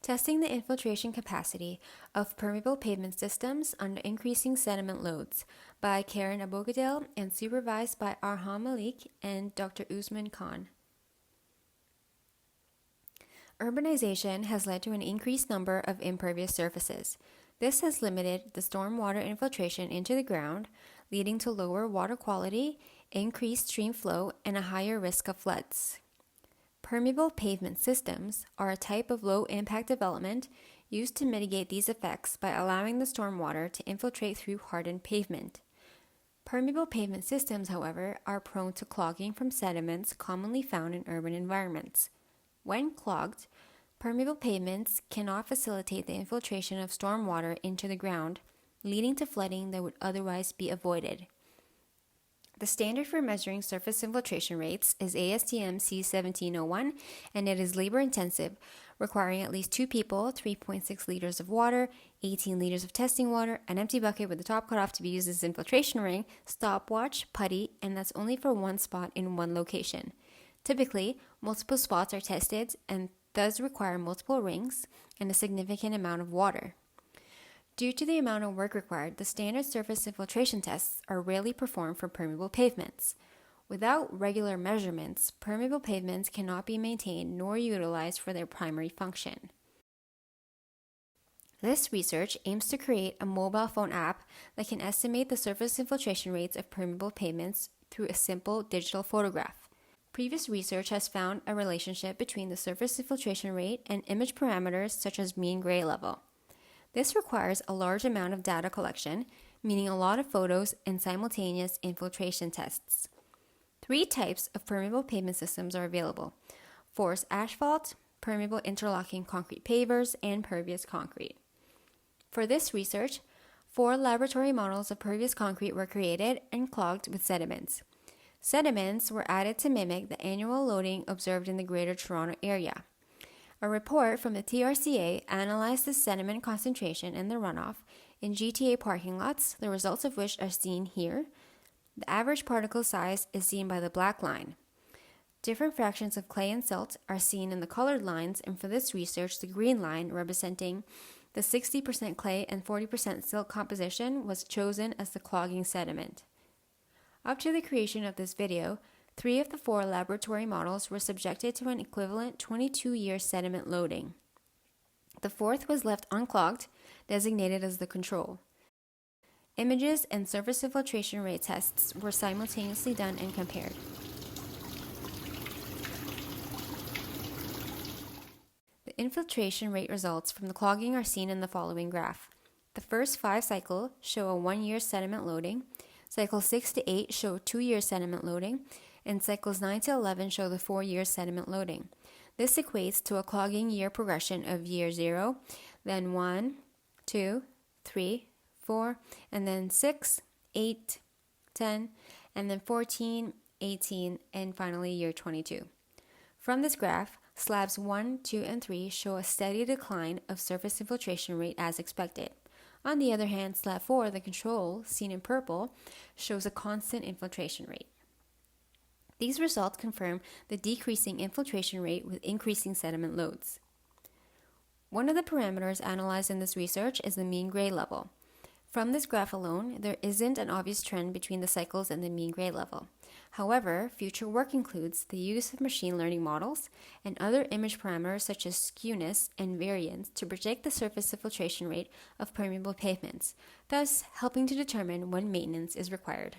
Testing the infiltration capacity of permeable pavement systems under increasing sediment loads by Karen Abogadil and supervised by Arham Malik and Dr. Usman Khan. Urbanization has led to an increased number of impervious surfaces. This has limited the stormwater infiltration into the ground, leading to lower water quality, increased stream flow, and a higher risk of floods. Permeable pavement systems are a type of low-impact development used to mitigate these effects by allowing the stormwater to infiltrate through hardened pavement. Permeable pavement systems, however, are prone to clogging from sediments commonly found in urban environments. When clogged, permeable pavements cannot facilitate the infiltration of stormwater into the ground, leading to flooding that would otherwise be avoided. The standard for measuring surface infiltration rates is ASTM C1701, and it is labor-intensive, requiring at least 2 people, 3.6 liters of water, 18 liters of testing water, an empty bucket with the top cut off to be used as infiltration ring, stopwatch, putty, and that's only for one spot in one location. Typically, multiple spots are tested and thus require multiple rings and a significant amount of water. Due to the amount of work required, the standard surface infiltration tests are rarely performed for permeable pavements. Without regular measurements, permeable pavements cannot be maintained nor utilized for their primary function. This research aims to create a mobile phone app that can estimate the surface infiltration rates of permeable pavements through a simple digital photograph. Previous research has found a relationship between the surface infiltration rate and image parameters such as mean gray level. This requires a large amount of data collection, meaning a lot of photos and simultaneous infiltration tests. 3 types of permeable pavement systems are available: porous asphalt, permeable interlocking concrete pavers, and pervious concrete. For this research, 4 laboratory models of pervious concrete were created and clogged with sediments. Sediments were added to mimic the annual loading observed in the Greater Toronto Area. A report from the TRCA analyzed the sediment concentration in the runoff in GTA parking lots, the results of which are seen here. The average particle size is seen by the black line. Different fractions of clay and silt are seen in the colored lines, and for this research, the green line, representing the 60% clay and 40% silt composition, was chosen as the clogging sediment. Up to the creation of this video, 3 of the 4 laboratory models were subjected to an equivalent 22-year sediment loading. The 4th was left unclogged, designated as the control. Images and surface infiltration rate tests were simultaneously done and compared. The infiltration rate results from the clogging are seen in the following graph. The first 5 cycles show a 1-year sediment loading, cycles 6 to 8 show 2-year sediment loading, and cycles 9 to 11 show the 4-year sediment loading. This equates to a clogging year progression of year 0, then 1, 2, 3, 4, and then 6, 8, 10, and then 14, 18, and finally year 22. From this graph, slabs 1, 2, and 3 show a steady decline of surface infiltration rate as expected. On the other hand, slab 4, the control, seen in purple, shows a constant infiltration rate. These results confirm the decreasing infiltration rate with increasing sediment loads. One of the parameters analyzed in this research is the mean gray level. From this graph alone, there isn't an obvious trend between the cycles and the mean gray level. However, future work includes the use of machine learning models and other image parameters such as skewness and variance to predict the surface infiltration rate of permeable pavements, thus helping to determine when maintenance is required.